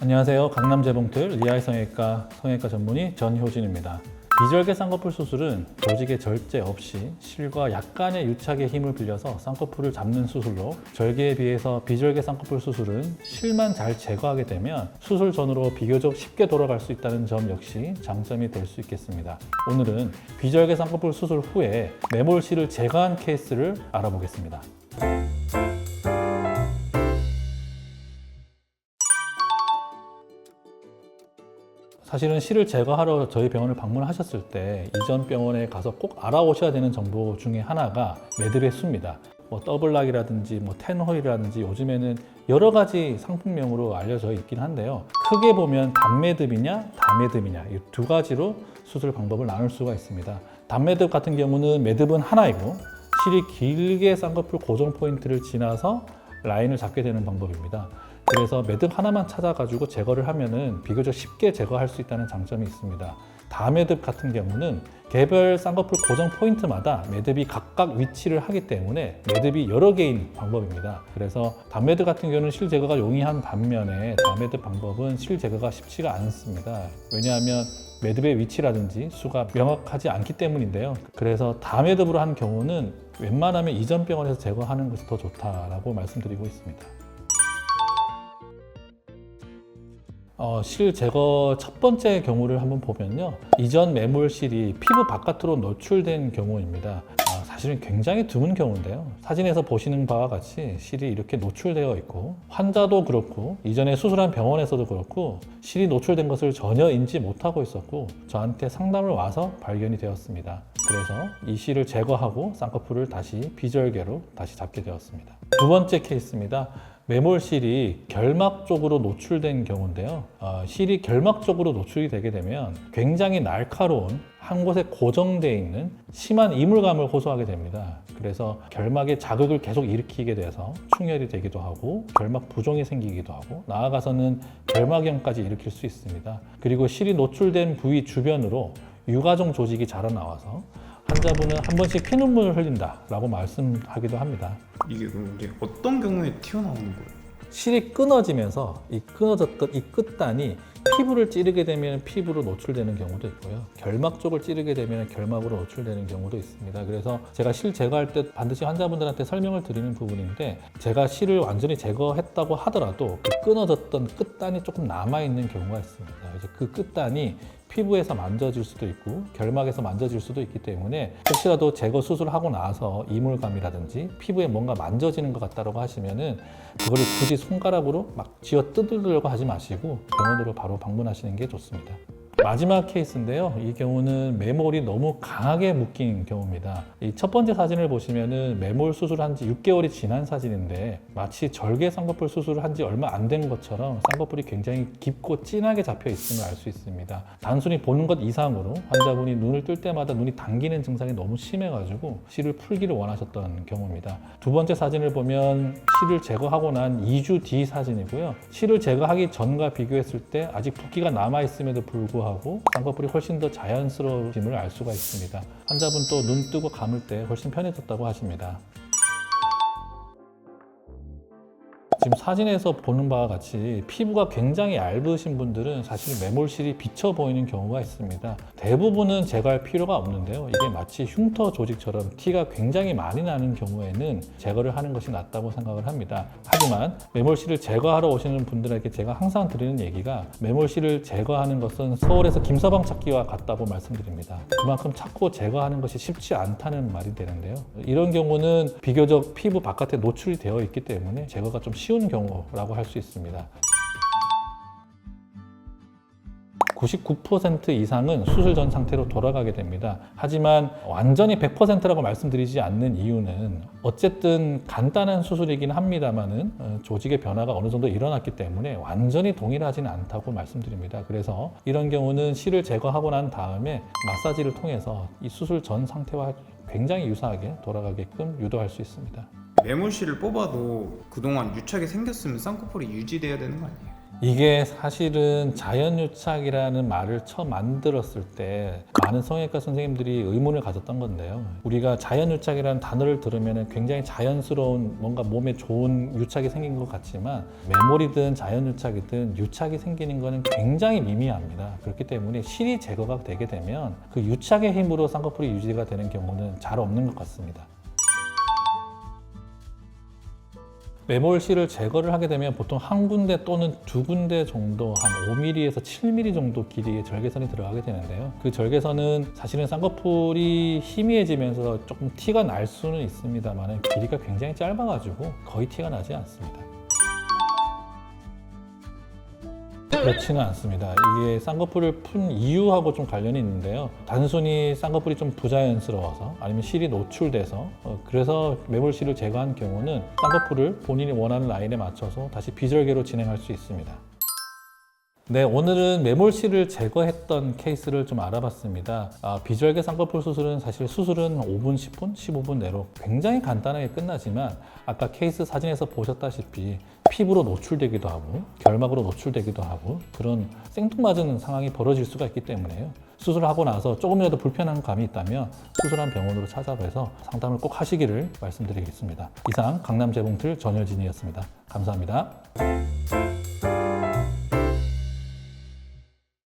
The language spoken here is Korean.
안녕하세요. 강남재봉틀 리아이 성형외과 전문의 전효진입니다. 비절개 쌍꺼풀 수술은 조직의 절제 없이 실과 약간의 유착의 힘을 빌려서 쌍꺼풀을 잡는 수술로, 절개에 비해서 비절개 쌍꺼풀 수술은 실만 잘 제거하게 되면 수술 전으로 비교적 쉽게 돌아갈 수 있다는 점 역시 장점이 될 수 있겠습니다. 오늘은 비절개 쌍꺼풀 수술 후에 매몰실을 제거한 케이스를 알아보겠습니다. 사실은 실을 제거하러 저희 병원을 방문하셨을 때 이전 병원에 가서 꼭 알아오셔야 되는 정보 중에 하나가 매듭의 수입니다. 더블락이라든지 텐홀이라든지 요즘에는 여러 가지 상품명으로 알려져 있긴 한데요. 크게 보면 단매듭이냐 다매듭이냐 이 두 가지로 수술 방법을 나눌 수가 있습니다. 단매듭 같은 경우는 매듭은 하나이고 실이 길게 쌍꺼풀 고정 포인트를 지나서 라인을 잡게 되는 방법입니다. 그래서 매듭 하나만 찾아가지고 제거를 하면은 비교적 쉽게 제거할 수 있다는 장점이 있습니다. 다매듭 같은 경우는 개별 쌍꺼풀 고정 포인트마다 매듭이 각각 위치를 하기 때문에 매듭이 여러 개인 방법입니다. 그래서 단매듭 같은 경우는 실 제거가 용이한 반면에 다매듭 방법은 실 제거가 쉽지가 않습니다. 왜냐하면 매듭의 위치라든지 수가 명확하지 않기 때문인데요. 그래서 다매듭으로 한 경우는 웬만하면 이전 병원에서 제거하는 것이 더 좋다라고 말씀드리고 있습니다. 실 제거 첫 번째 경우를 한번 보면요. 이전 매몰실이 피부 바깥으로 노출된 경우입니다. 사실은 굉장히 드문 경우인데요. 사진에서 보시는 바와 같이 실이 이렇게 노출되어 있고 환자도 그렇고 이전에 수술한 병원에서도 그렇고 실이 노출된 것을 전혀 인지 못하고 있었고 저한테 상담을 와서 발견이 되었습니다. 그래서 이 실을 제거하고 쌍꺼풀을 다시 비절개로 다시 잡게 되었습니다. 두 번째 케이스입니다. 매몰실이 결막 쪽으로 노출된 경우인데요. 실이 결막 쪽으로 노출이 되게 되면 굉장히 날카로운 한 곳에 고정되어 있는 심한 이물감을 호소하게 됩니다. 그래서 결막에 자극을 계속 일으키게 돼서 충혈이 되기도 하고 결막 부종이 생기기도 하고 나아가서는 결막염까지 일으킬 수 있습니다. 그리고 실이 노출된 부위 주변으로 유가종 조직이 자라나와서 환자분은 한 번씩 피눈물을 흘린다라고 말씀하기도 합니다. 이게 그럼 이제 어떤 경우에 튀어나오는 거예요? 실이 끊어지면서 이 끊어졌던 이 끝단이 피부를 찌르게 되면 피부로 노출되는 경우도 있고요. 결막 쪽을 찌르게 되면 결막으로 노출되는 경우도 있습니다. 그래서 제가 실 제거할 때 반드시 환자분들한테 설명을 드리는 부분인데 제가 실을 완전히 제거했다고 하더라도 그 끊어졌던 끝단이 조금 남아있는 경우가 있습니다. 그래서 그 끝단이 피부에서 만져질 수도 있고 결막에서 만져질 수도 있기 때문에 혹시라도 제거 수술하고 나서 이물감이라든지 피부에 뭔가 만져지는 것 같다고 하시면은 그거를 굳이 손가락으로 막 쥐어 뜯으려고 하지 마시고 병원으로 바로 방문하시는 게 좋습니다. 마지막 케이스인데요. 이 경우는 매몰이 너무 강하게 묶인 경우입니다. 이 첫 번째 사진을 보시면은 매몰 수술한 지 6개월이 지난 사진인데 마치 절개 쌍꺼풀 수술을 한 지 얼마 안 된 것처럼 쌍꺼풀이 굉장히 깊고 진하게 잡혀 있음을 알 수 있습니다. 단순히 보는 것 이상으로 환자분이 눈을 뜰 때마다 눈이 당기는 증상이 너무 심해가지고 실을 풀기를 원하셨던 경우입니다. 두 번째 사진을 보면 실을 제거하고 난 2주 뒤 사진이고요. 실을 제거하기 전과 비교했을 때 아직 붓기가 남아있음에도 불구하고 쌍꺼풀이 훨씬 더 자연스러워짐을 알 수가 있습니다. 환자분 또 눈 뜨고 감을 때 훨씬 편해졌다고 하십니다. 지금 사진에서 보는 바와 같이 피부가 굉장히 얇으신 분들은 사실 매몰실이 비쳐 보이는 경우가 있습니다. 대부분은 제거할 필요가 없는데요. 이게 마치 흉터 조직처럼 티가 굉장히 많이 나는 경우에는 제거를 하는 것이 낫다고 생각을 합니다. 하지만 매몰실을 제거하러 오시는 분들에게 제가 항상 드리는 얘기가 매몰실을 제거하는 것은 서울에서 김서방 찾기와 같다고 말씀드립니다. 그만큼 찾고 제거하는 것이 쉽지 않다는 말이 되는데요. 이런 경우는 비교적 피부 바깥에 노출이 되어 있기 때문에 제거가 좀 쉬운 경우라고 할 수 있습니다. 99% 이상은 수술 전 상태로 돌아가게 됩니다. 하지만 완전히 100%라고 말씀드리지 않는 이유는 어쨌든 간단한 수술이긴 합니다만은 조직의 변화가 어느 정도 일어났기 때문에 완전히 동일하지는 않다고 말씀드립니다. 그래서 이런 경우는 실을 제거하고 난 다음에 마사지를 통해서 이 수술 전 상태와 굉장히 유사하게 돌아가게끔 유도할 수 있습니다. 매몰실을 뽑아도 그동안 유착이 생겼으면 쌍꺼풀이 유지돼야 되는 거 아니에요? 이게 사실은 자연유착이라는 말을 처음 만들었을 때 많은 성형외과 선생님들이 의문을 가졌던 건데요. 우리가 자연유착이라는 단어를 들으면 굉장히 자연스러운 뭔가 몸에 좋은 유착이 생긴 것 같지만 메모리든 자연유착이든 유착이 생기는 것은 굉장히 미미합니다. 그렇기 때문에 실이 제거가 되게 되면 그 유착의 힘으로 쌍꺼풀이 유지가 되는 경우는 잘 없는 것 같습니다. 매몰실을 제거를 하게 되면 보통 한 군데 또는 두 군데 정도 한 5mm에서 7mm 정도 길이의 절개선이 들어가게 되는데요. 그 절개선은 사실은 쌍꺼풀이 희미해지면서 조금 티가 날 수는 있습니다만 길이가 굉장히 짧아가지고 거의 티가 나지 않습니다. 그렇지는 않습니다. 이게 쌍꺼풀을 푼 이유하고 좀 관련이 있는데요. 단순히 쌍꺼풀이 좀 부자연스러워서 아니면 실이 노출돼서 그래서 매몰실을 제거한 경우는 쌍꺼풀을 본인이 원하는 라인에 맞춰서 다시 비절개로 진행할 수 있습니다. 네, 오늘은 매몰실을 제거했던 케이스를 좀 알아봤습니다. 비절개 쌍꺼풀 수술은 사실 수술은 5분, 10분, 15분 내로 굉장히 간단하게 끝나지만 아까 케이스 사진에서 보셨다시피 피부로 노출되기도 하고 결막으로 노출되기도 하고 그런 생뚱맞은 상황이 벌어질 수가 있기 때문에요. 수술하고 나서 조금이라도 불편한 감이 있다면 수술한 병원으로 찾아뵈서 상담을 꼭 하시기를 말씀드리겠습니다. 이상 강남재봉틀 전효진이었습니다. 감사합니다.